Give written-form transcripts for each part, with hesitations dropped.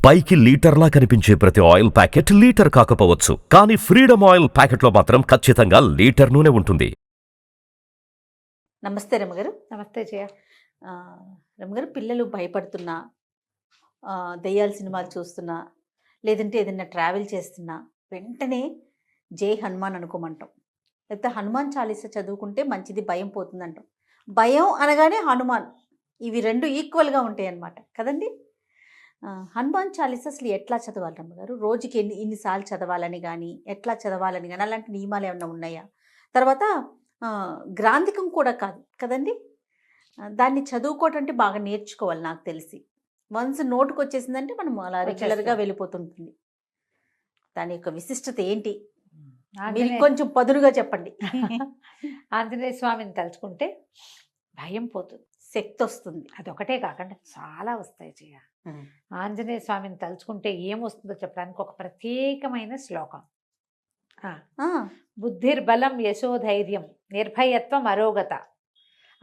పైకి లీటర్లా కనిపించే ప్రతి ఆయిల్ ప్యాకెట్ లీటర్ కాకపోవచ్చు, కానీ ఫ్రీడమ్ ఆయిల్ ప్యాకెట్లో మాత్రం ఖచ్చితంగా లీటర్ నూనె ఉంటుంది. నమస్తే రమ్మగారు. నమస్తే జయ. రమ్మగారు, పిల్లలు భయపడుతున్నా, దెయ్యాల సినిమాలు చూస్తున్నా, లేదంటే ఏదైనా ట్రావెల్ చేస్తున్నా వెంటనే జై హనుమాన్ అనుకోమంటాం, లేకపోతే హనుమాన్ చాలీసా చదువుకుంటే మంచిది, భయం పోతుందంటాం. భయం అనగానే హనుమాన్, ఇవి రెండు ఈక్వల్గా ఉంటాయి అన్నమాట కదండి. హనుమాన్ చాలీసా అసలు ఎట్లా చదవాలి రమ్మగారు? రోజుకి ఇన్నిసార్లు చదవాలని కానీ, ఎట్లా చదవాలని కానీ అలాంటి నియమాలు ఏమైనా ఉన్నాయా? తర్వాత గ్రాంధికం కూడా కాదు కదండి, దాన్ని చదువుకోవటం అంటే బాగా నేర్చుకోవాలి నాకు తెలిసి. వన్స్ నోటుకు వచ్చేసిందంటే మనం అలా రెగ్యులర్గా వెళ్ళిపోతుంటుంది. దాని యొక్క విశిష్టత ఏంటి? మీరు కొంచెం పదునుగా చెప్పండి. ఆంజనేయ స్వామిని తలుచుకుంటే భయం పోతుంది, శక్తి వస్తుంది. అదొకటే కాకుండా చాలా వస్తాయి జయ. ఆంజనేయ స్వామిని తలుచుకుంటే ఏమొస్తుందో చెప్పడానికి ఒక ప్రత్యేకమైన శ్లోకం. బుద్ధిర్బలం యశోధైర్యం నిర్భయత్వం అరోగత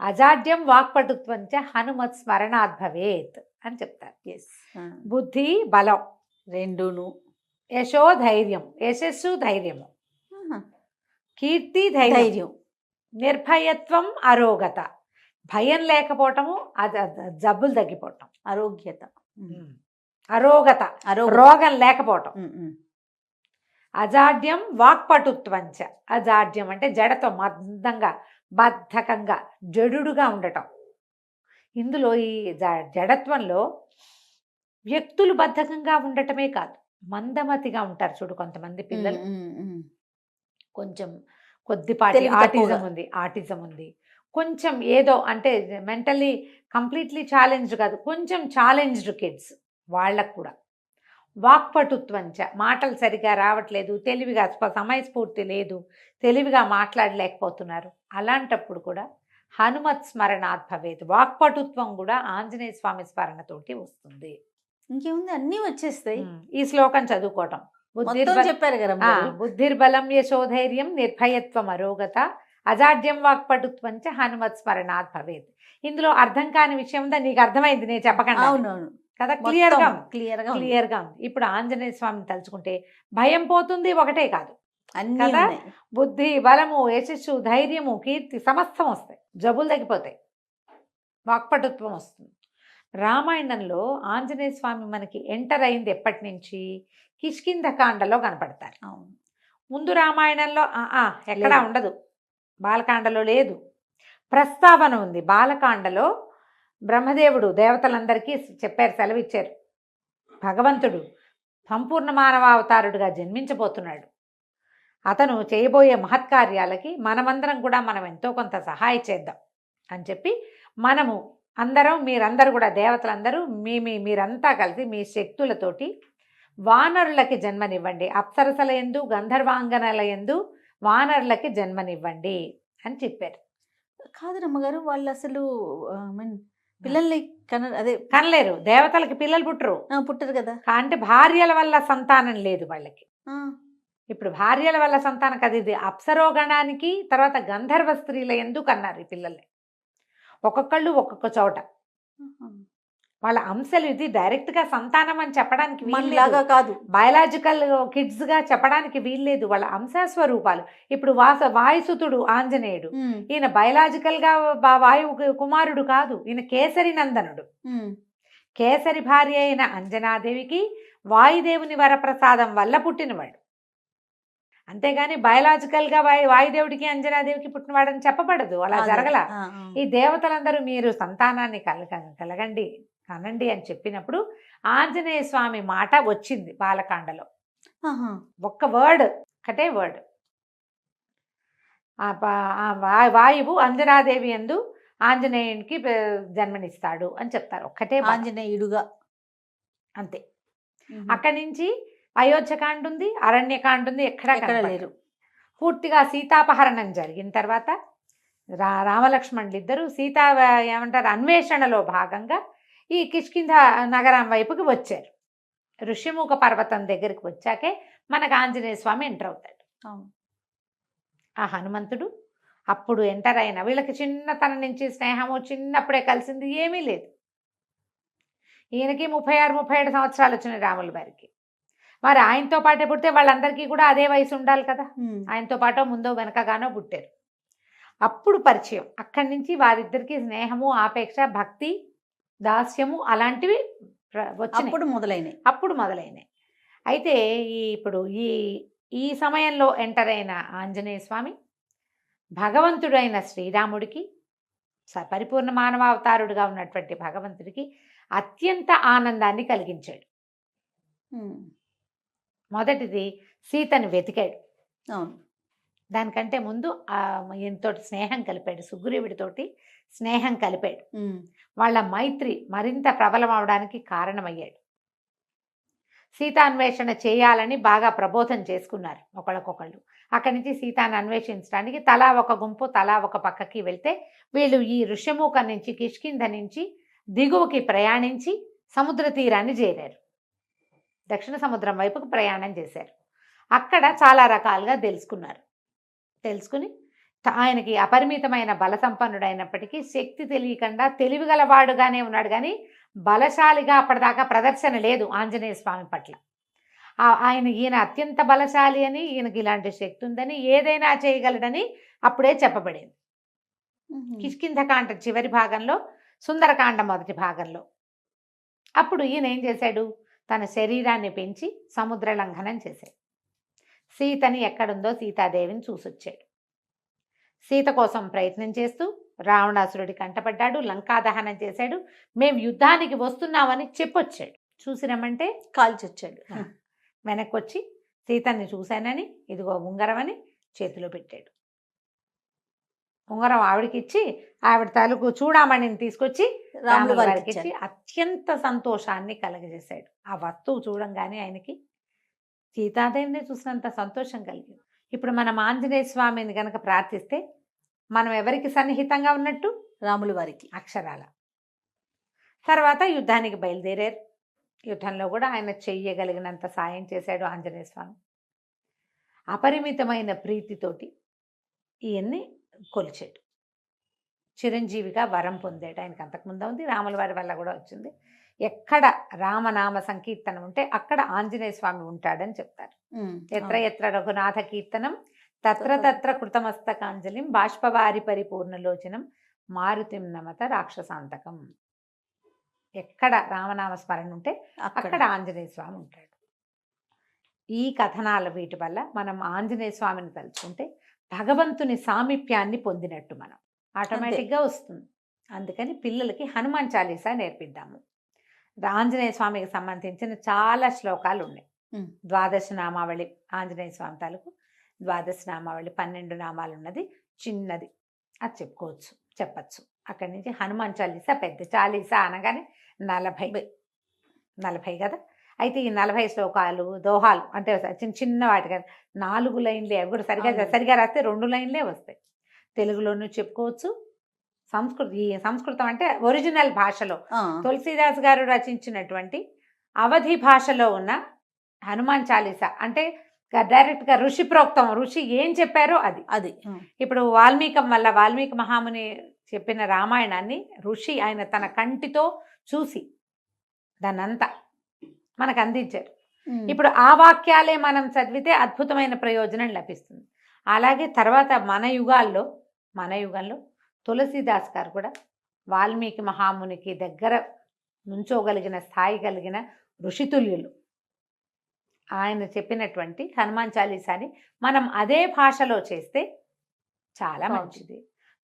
అజాడ్యం వాక్పటుత్వం చ హనుమత్ స్మరణాద్ భవేత్ అని చెప్తారు. బుద్ధి బలం రెండును, యశోధైర్యం యశస్సు ధైర్యము, కీర్తి ధైర్యం, నిర్భయత్వం అరోగత భయం లేకపోవటము, జబ్బులు తగ్గిపోవటం, ఆరోగ్యత, అరోగత రోగం లేకపోవటం, అజాడ్యం వాక్పటుత్వంచ అజాడ్యం అంటే జడతో మందంగా బద్ధకంగా జడుగా ఉండటం. ఇందులో ఈ జడత్వంలో వ్యక్తులు బద్ధకంగా ఉండటమే కాదు, మందమతిగా ఉంటారు చూడు కొంతమంది పిల్లలు. కొంచెం కొద్దిపాటి ఆటిజం ఉంది, కొంచెం ఏదో అంటే మెంటల్లీ కంప్లీట్లీ ఛాలెంజ్డ్ కాదు, కొంచెం ఛాలెంజ్డ్ కిడ్స్, వాళ్ళకు కూడా వాక్పటుత్వంచ మాటలు సరిగా రావట్లేదు, తెలివిగా సమయస్ఫూర్తి లేదు, తెలివిగా మాట్లాడలేకపోతున్నారు. అలాంటప్పుడు కూడా హనుమత్ స్మరణాత్ భవేత్, వాక్పటుత్వం కూడా ఆంజనేయ స్వామి స్మరణతోటి వస్తుంది. ఇంకేముంది, అన్నీ వచ్చేస్తాయి ఈ శ్లోకం చదువుకోవటం. చెప్పారు కదా, బుద్ధిర్బలం యశోధైర్యం నిర్భయత్వం అరోగత అజాడ్యం వాక్పటుత్వంచ హనుమత్ స్మరణాత్ భవేత్. ఇందులో అర్థం కాని విషయం ఉందా? నీకు అర్థమైంది నేను చెప్పకుండా? అవునవును కదా, క్లియర్గా ఉంది. ఇప్పుడు ఆంజనేయ స్వామిని తలుచుకుంటే భయం పోతుంది, ఒకటే కాదు కదా, బుద్ధి బలము యశస్సు ధైర్యము కీర్తి సమస్తం వస్తాయి, జబ్బులు తగ్గిపోతాయి, వాక్పటుత్వం వస్తుంది. రామాయణంలో ఆంజనేయ స్వామి మనకి ఎంటర్ అయింది ఎప్పటి నుంచి? కిష్కింధకాండలో కనపడతారు. ముందు రామాయణంలో ఎక్కడా ఉండదు, బాలకాండలో లేదు. ప్రస్తావన ఉంది బాలకాండలో. బ్రహ్మదేవుడు దేవతలందరికీ చెప్పారు, సెలవిచ్చారు, భగవంతుడు సంపూర్ణ మానవావతారుడుగా జన్మించబోతున్నాడు, అతను చేయబోయే మహత్కార్యాలకి మనమందరం కూడా మనం ఎంతో కొంత సహాయం చేద్దాం అని చెప్పి, మనము అందరం మీరందరూ కూడా దేవతలందరూ మీరంతా కలిసి మీ శక్తులతోటి వానరులకి జన్మనివ్వండి, అప్సరసల యందు గంధర్వాంగనల యందు వానరులకి జన్మనివ్వండి అని చెప్పారు. కాదు రమ్మగారు, వాళ్ళు అసలు పిల్లల్ని కనలేరు, దేవతలకి పిల్లలు పుట్టరు కదా, అంటే భార్యల వల్ల సంతానం లేదు వాళ్ళకి. ఇప్పుడు భార్యల వల్ల సంతానం కదా, ఇది అప్సరోగణానికి తర్వాత గంధర్వ స్త్రీల ఎందుకు అన్నారు ఈ పిల్లల్ని. ఒక్కొక్కళ్ళు ఒక్కొక్క చోట వాళ్ళ అంశాలు, ఇది డైరెక్ట్గా సంతానం అని చెప్పడానికి వీల్లాగా కాదు, బయలాజికల్ కిడ్స్గా చెప్పడానికి వీల్లేదు, వాళ్ళ అంశస్వరూపాలు. ఇప్పుడు వాయుసుతుడు ఆంజనేయుడు, ఈయన బయలాజికల్గా వాయువు కుమారుడు కాదు, ఈయన కేసరి నందనుడు. కేసరి భార్య అయిన అంజనాదేవికి వాయుదేవుని వరప్రసాదం వల్ల పుట్టినవాడు, అంతేగాని బయలాజికల్గా వాయుదేవుడికి అంజనాదేవికి పుట్టినవాడని చెప్పబడదు, అలా జరగల. ఈ దేవతలందరూ మీరు సంతానాన్ని కలగండి కనండి అని చెప్పినప్పుడు ఆంజనేయ స్వామి మాట వచ్చింది బాలకాండలో. ఒక్క వర్డ్, ఒకటే వర్డ్, వాయువు అంజనాదేవి యందు ఆంజనేయునికి జన్మనిస్తాడు అని చెప్తారు, ఒక్కటే ఆంజనేయుడుగా, అంతే. అక్కడి నుంచి అయోధ్యకాండ ఉంది, అరణ్యకాండ ఉంది, ఎక్కడా లేరు. పూర్తిగా సీతాపహరణం జరిగిన తర్వాత రామలక్ష్మణులు ఇద్దరు సీతా ఏమంటారు అన్వేషణలో భాగంగా ఈ కిష్కింధ నగరం వైపుకి వచ్చారు. ఋషిముఖ పర్వతం దగ్గరికి వచ్చాకే మనకు ఆంజనేయ స్వామి ఎంటర్ అవుతాడు. ఆ హనుమంతుడు అప్పుడు ఎంటర్ అయిన వీళ్ళకి చిన్నతనం నుంచి స్నేహము, చిన్నప్పుడే కలిసింది ఏమీ లేదు. ఈయనకి 36, 37 సంవత్సరాలు వచ్చినాయి రాముల వారికి. మరి ఆయనతో పాటే పుడితే వాళ్ళందరికీ కూడా అదే వయసు ఉండాలి కదా. ఆయనతో పాటు ముందో వెనకగానో పుట్టారు. అప్పుడు పరిచయం. అక్కడి నుంచి వారిద్దరికి స్నేహము, ఆపేక్ష, భక్తి, దాస్యము అలాంటివి వచ్చినాయి. అప్పుడు మొదలైనాయి. అయితే ఇప్పుడు ఈ సమయంలో ఎంటర్ అయిన ఆంజనేయ స్వామి భగవంతుడైన శ్రీరాముడికి, పరిపూర్ణ మానవావతారుడుగా ఉన్నటువంటి భగవంతుడికి అత్యంత ఆనందాన్ని కలిగించాడు. మొదటిది సీతను వెతికాడు. దానికంటే ముందు ఈయనతోటి స్నేహం కలిపాడు, సుగ్రీవుడితోటి స్నేహం కలిపాడు. వాళ్ళ మైత్రి మరింత ప్రబలం అవడానికి కారణమయ్యాడు. సీతాన్వేషణ చేయాలని బాగా ప్రబోధం చేసుకున్నారు ఒకళ్ళకొకళ్ళు. అక్కడి నుంచి సీతాన్ని అన్వేషించడానికి తలా ఒక గుంపు, తలా ఒక పక్కకి వెళ్తే వీళ్ళు ఈ ఋష్యమూక నుంచి, కిష్కింధ నుంచి దిగువకి ప్రయాణించి సముద్ర తీరాన్ని చేరారు. దక్షిణ సముద్రం వైపుకు ప్రయాణం చేశారు. అక్కడ చాలా రకాలుగా తెలుసుకుని ఆయనకి అపరిమితమైన బల సంపన్నుడైనప్పటికీ శక్తి తెలియకుండా తెలివిగలవాడుగానే ఉన్నాడు, కానీ బలశాలిగా అప్పటిదాకా ప్రదర్శన లేదు ఆంజనేయ స్వామి పట్ల. ఈయన అత్యంత బలశాలి అని, ఈయనకి ఇలాంటి శక్తి ఉందని, ఏదైనా చేయగలడని అప్పుడే చెప్పబడింది. కిష్కింధకాండ చివరి భాగంలో, సుందరకాండ మొదటి భాగంలో. అప్పుడు ఈయన ఏం చేశాడు, తన శరీరాన్ని పెంచి సముద్ర లంఘనం చేశాడు. సీతని ఎక్కడుందో సీతాదేవిని చూసొచ్చాడు. సీత కోసం ప్రయత్నం చేస్తూ రావణాసురుడి కంటపడ్డాడు, లంకాదహనం చేశాడు. మేము యుద్ధానికి వస్తున్నామని చెప్పొచ్చాడు. చూసి రమ్మంటే కాల్చొచ్చాడు. వెనక్కి వచ్చి సీతని చూశానని, ఇదిగో ఉంగరం అని చేతిలో పెట్టాడు. ఉంగరం ఆవిడకి ఇచ్చి, ఆవిడ తాలూకు చూడామణిని తీసుకొచ్చి రాముల వారికి ఇచ్చి అత్యంత సంతోషాన్ని కలగజేశాడు. ఆ వస్తువు చూడంగానే ఆయనకి సీతాదేవిని చూసినంత సంతోషం కలిగింది. ఇప్పుడు మనం ఆంజనేయ స్వామిని కనుక ప్రార్థిస్తే మనం ఎవరికి సన్నిహితంగా ఉన్నట్టు? రాముల వారికి, అక్షరాల. తర్వాత యుద్ధానికి బయలుదేరారు. యుద్ధంలో కూడా ఆయన చెయ్యగలిగినంత సాయం చేశాడు ఆంజనేయ స్వామి. అపరిమితమైన ప్రీతితోటి ఈయన్ని కొలిచాడు. చిరంజీవిగా వరం పొందాడు. ఆయనకు అంతకుముందు ఉంది, రాముల వారి వల్ల కూడా వచ్చింది. ఎక్కడ రామనామ సంకీర్తనం ఉంటే అక్కడ ఆంజనేయ స్వామి ఉంటాడని చెప్తారు. ఎత్ర ఎత్ర రఘునాథ కీర్తనం తత్ర తత్ర కృతమస్తకాంజలిం బాష్పవారి పరిపూర్ణలోచనం మారుతిం నమత రాక్షసాంతకం. ఎక్కడ రామనామ స్మరణ ఉంటే అక్కడ ఆంజనేయ స్వామి ఉంటాడు. ఈ కథనాల వీటి వల్ల మనం ఆంజనేయ స్వామిని తలుచుకుంటే భగవంతుని సామీప్యాన్ని పొందినట్టు మనం ఆటోమేటిక్గా వస్తుంది. అందుకని పిల్లలకి హనుమాన్ చాలీసా నేర్పిద్దాము. ఆంజనేయ స్వామికి సంబంధించిన చాలా శ్లోకాలు ఉన్నాయి. ద్వాదశ నామావళి, ఆంజనేయ స్వామి తాలూకు ద్వాదశ నామావళి 12 నామాలు ఉన్నది, చిన్నది, అది చెప్పచ్చు. అక్కడి నుంచి హనుమాన్ చాలీసా పెద్ద చాలీసా అనగానే 40 కదా. అయితే ఈ 40 శ్లోకాలు దోహాలు అంటే చిన్న వాటి కదా, 4 లైన్లే. అవి కూడా సరిగా రాస్తే 2 లైన్లే వస్తాయి. తెలుగులోనూ చెప్పుకోవచ్చు, సంస్కృతం అంటే ఒరిజినల్ భాషలో తులసీదాస్ గారు రచించినటువంటి అవధి భాషలో ఉన్న హనుమాన్ చాలీసా అంటే డైరెక్ట్గా ఋషి ప్రోక్తం, ఋషి ఏం చెప్పారో అది. ఇప్పుడు వాల్మీకి మహాముని చెప్పిన రామాయణాన్ని ఋషి ఆయన తన కంటితో చూసి దాన్నంతా మనకు అందించారు. ఇప్పుడు ఆ వాక్యాలే మనం చదివితే అద్భుతమైన ప్రయోజనం లభిస్తుంది. అలాగే తర్వాత మన యుగంలో తులసీదాస్ గారు కూడా వాల్మీకి మహామునికి దగ్గర నుంచోగలిగిన స్థాయి కలిగిన ఋషితుల్యులు. ఆయన చెప్పినటువంటి హనుమాన్ చాలీసాని మనం అదే భాషలో చేస్తే చాలా మంచిది.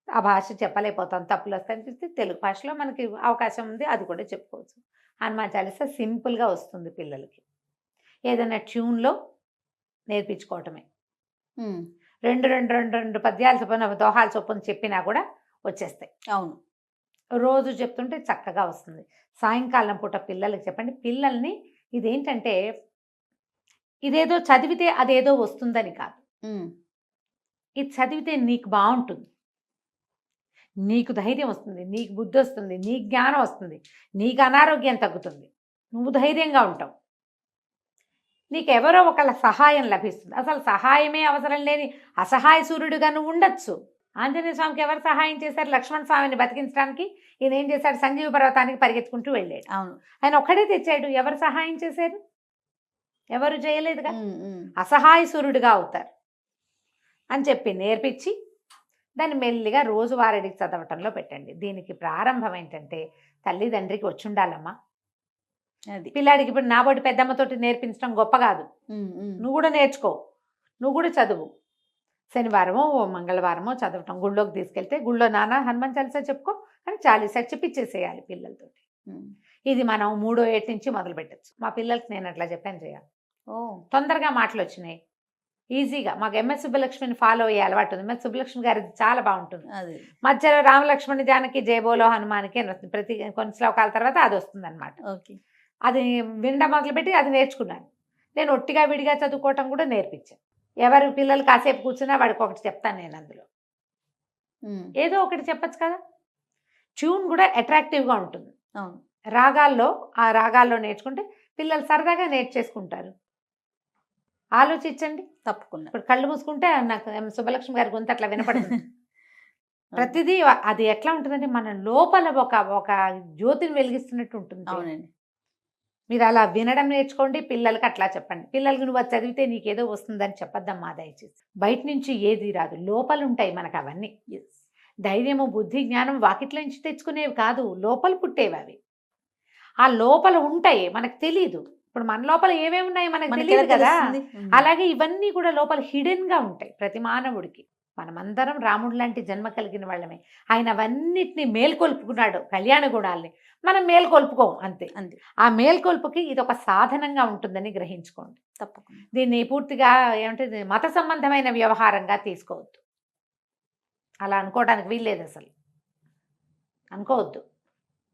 ఆ భాష చెప్పలేకపోతాం, తప్పులు వస్తాయనిపిస్తే తెలుగు భాషలో మనకి అవకాశం ఉంది, అది కూడా చెప్పుకోవచ్చు. హనుమాన్ చాలీసా సింపుల్గా వస్తుంది పిల్లలకి. ఏదైనా ట్యూన్లో నేర్పించుకోవటమే. 2 పద్యాలు చొప్పున, దోహాలు చొప్పున చెప్పినా కూడా వచ్చేస్తాయి. అవును, రోజు చెప్తుంటే చక్కగా వస్తుంది. సాయంకాలం పూట పిల్లలకి చెప్పండి. పిల్లల్ని ఇదేంటంటే ఇదేదో చదివితే అదేదో వస్తుందని కాదు, ఇది చదివితే నీకు బాగుంటుంది, నీకు ధైర్యం వస్తుంది, నీకు బుద్ధి వస్తుంది, నీకు జ్ఞానం వస్తుంది, నీకు అనారోగ్యం తగ్గుతుంది, నువ్వు ధైర్యంగా ఉంటావు, నీకు ఎవరో ఒకళ్ళ సహాయం లభిస్తుంది. అసలు సహాయమే అవసరం లేని అసహాయ సూర్యుడిగా నువ్వు ఉండొచ్చు. ఆంజనేయ స్వామికి ఎవరు సహాయం చేశారు? లక్ష్మణ స్వామిని బతికించడానికి ఈయన ఏం చేశాడు? సంజీవ పర్వతానికి పరిగెత్తుకుంటూ వెళ్ళాడు. అవును. ఆయన ఒక్కడే తెచ్చాడు. ఎవరు సహాయం చేశారు? ఎవరు చేయలేదుగా. ఉమ్, ఉమ్. అసహాయ సూర్యుడిగా అవుతారు అని చెప్పి నేర్పించి దాన్ని మెల్లిగా రోజువారీడికి చదవటంలో పెట్టండి. దీనికి ప్రారంభం ఏంటంటే తల్లిదండ్రికి వచ్చి ఉండాలమ్మా. అది పిల్లాడికి ఇప్పుడు నాబోటి పెద్దమ్మతోటి నేర్పించడం గొప్ప కాదు. ఉమ్, ఉమ్. నువ్వు కూడా నేర్చుకో, నువ్వు కూడా చదువు. శనివారమో మంగళవారమో చదవటం, గుళ్ళోకి తీసుకెళ్తే గుళ్ళో నాన్న హనుమాన్ చాలీసా చెప్పుకో అని చాలీసా చెప్పిచ్చేసేయాలి పిల్లలతోటి. ఉమ్. ఇది మనం 3వ ఏటి నుంచి మొదలు పెట్టచ్చు. మా పిల్లలకి నేను అట్లా చెప్పాను చేయాలి. ఓ తొందరగా మాటలు వచ్చినాయి, ఈజీగా. మాకు ఎంఎస్ సుబ్బలక్ష్మిని ఫాలో అయ్యే అలవాటు ఉంది. ఎంఎస్ సుబ్బలక్ష్మి గారిది చాలా బాగుంటుంది. అది మధ్యలో రామలక్ష్మణి జానకి జయబోలో హనుమానికి అని వస్తుంది. ప్రతి కొన్ని శ్లోకాల తర్వాత అది వస్తుంది అనమాట. ఓకే. అది వినడం మొదలుపెట్టి అది నేర్చుకున్నాను. నేను ఒట్టిగా విడిగా చదువుకోవటం కూడా నేర్పించాను. ఎవరు పిల్లలు కాసేపు కూర్చున్నా వాడికి ఒకటి చెప్తాను నేను. అందులో ఉమ్. ఏదో ఒకటి చెప్పచ్చు కదా. ట్యూన్ కూడా అట్రాక్టివ్గా ఉంటుంది. అవును. ఆ రాగాల్లో నేర్చుకుంటే పిల్లలు సరదాగా నేర్చేసుకుంటారు. ఆలోచించండి. తప్పకుండా. ఇప్పుడు కళ్ళు మూసుకుంటే నాకు సుబ్బలక్ష్మి గారి గొంతు అట్లా వినపడుతుంది. ప్రతిదీ అది ఎట్లా ఉంటుందంటే మన లోపల ఒక జ్యోతిని వెలిగిస్తున్నట్టు ఉంటుంది. అవునండి. మీరు అలా వినడం నేర్చుకోండి. పిల్లలకి అట్లా చెప్పండి. పిల్లలకి నువ్వు అది చదివితే నీకేదో వస్తుందని చెప్పొద్దమ్మా దయచేసి. బయట నుంచి ఏది రాదు, లోపల ఉంటాయి మనకు అవన్నీ. Yes. ధైర్యము, బుద్ధి, జ్ఞానం వాకిట్ల నుంచి తెచ్చుకునేవి కాదు, లోపల పుట్టేవి అవి. ఆ లోపల ఉంటాయి, మనకు తెలియదు. ఇప్పుడు మన లోపల ఏమేమి ఉన్నాయో మనకు మనకి తెలియదు ఎలా కదా. తెలుస్తుంది? ఉమ్. అలాగే ఇవన్నీ కూడా లోపల హిడెన్గా ఉంటాయి ప్రతి మానవుడికి. మనమందరం రాముడు లాంటి జన్మ కలిగిన వాళ్ళమే. ఆయన అవన్నిటిని మేల్కొల్పుకున్నాడు, కళ్యాణ గుణాల్ని. మనం మేల్కొల్పుకోం అంతే. అంతే. ఆ మేల్కొల్పుకి ఇది ఒక సాధనంగా ఉంటుందని గ్రహించుకోండి. తప్పకుండా. దీన్ని పూర్తిగా ఏమంటే మత సంబంధమైన వ్యవహారంగా తీసుకోవద్దు. అలా అనుకోవడానికి వీల్లేదు, అసలు అనుకోవద్దు.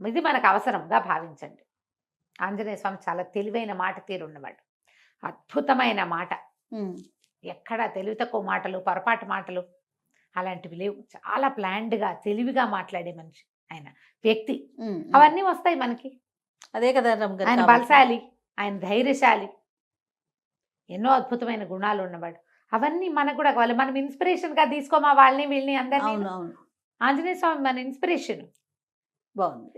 ఇది మనకు అవసరంగా భావించండి. ఆంజనేయ స్వామి చాలా తెలివైన మాట తీరున్నవాడు, అద్భుతమైన మాట. ఉమ్. ఎక్కడ తెలివి తక్కువ మాటలు, పొరపాటు మాటలు అలాంటివి లేవు. చాలా ప్లాన్డ్గా తెలివిగా మాట్లాడే మనిషి ఆయన, వ్యక్తి. ఉమ్, ఉమ్. అవన్నీ వస్తాయి మనకి. అదే కదా రమ్య గారు ఆయన కావాల్సింది. బలశాలి, ఆయన ధైర్యశాలి, ఎన్నో అద్భుతమైన గుణాలు ఉన్నవాడు. అవన్నీ మనకు కూడా కావాలి. మనం ఇన్స్పిరేషన్గా తీసుకోమా వాళ్ళని వీళ్ళని అందరినీ. అవును, అవును. ఆంజనేయ స్వామి మన ఇన్స్పిరేషన్. బాగుంది.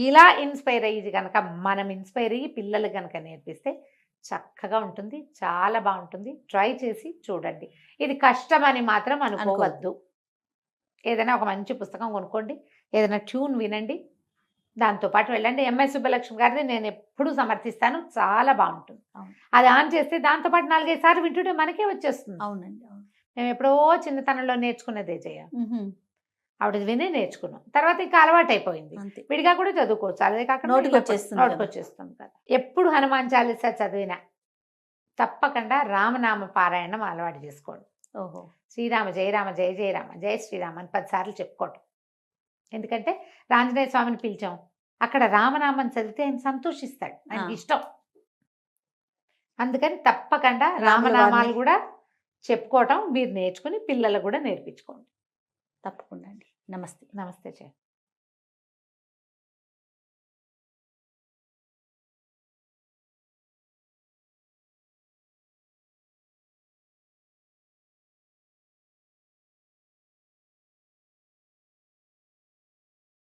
ఇలా ఇన్స్పైర్ అయ్యి కనుక మనం ఇన్స్పైర్ అయ్యి పిల్లలు కనుక నేర్పిస్తే చక్కగా ఉంటుంది, చాలా బాగుంటుంది. ట్రై చేసి చూడండి. ఇది కష్టమని మాత్రం అనుకోవద్దు. ఏదైనా ఒక మంచి పుస్తకం కొనుక్కోండి, ఏదైనా ట్యూన్ వినండి, దాంతోపాటు వెళ్ళండి. ఎంఎస్ సుబ్బలక్ష్మి గారిది నేను ఎప్పుడూ సమర్థిస్తాను, చాలా బాగుంటుంది. అవును. అది ఆన్ చేస్తే దాంతోపాటు 4-5 సార్లు వింటుంటే మనకే వచ్చేస్తుంది. అవునండి. అవును. మేము ఎప్పుడో చిన్నతనంలో నేర్చుకున్నదే చేయ, ఉహుం. ఆవిడ వినే నేర్చుకున్నాం. తర్వాత ఇంకా అలవాటు అయిపోయింది. అంతే. విడిగా కూడా చదువుకోవచ్చు, అదే కాకుండా నోటికి వచ్చేస్తుంది కదా. నోటికి వచ్చేస్తుంది కదా. ఎప్పుడు హనుమాన్ చాలీసా చదివినా తప్పకుండా రామనామ పారాయణం అలవాటు చేసుకోండి. ఓహో. శ్రీరామ జయ రామ జయ జయ రామ జయ శ్రీరామ అని 10 సార్లు చెప్పుకోవటం. ఎందుకంటే ఆంజనేయ స్వామిని పిలిచాం, అక్కడ రామనామం చదివితే ఆయన సంతోషిస్తాడు, ఆయనకి ఇష్టం. అందుకని తప్పకుండా రామనామాలు కూడా చెప్పుకోవటం మీరు నేర్చుకుని పిల్లలకు కూడా నేర్పించుకోండి. తప్పకుండా అండి. నమస్తే. నమస్తే.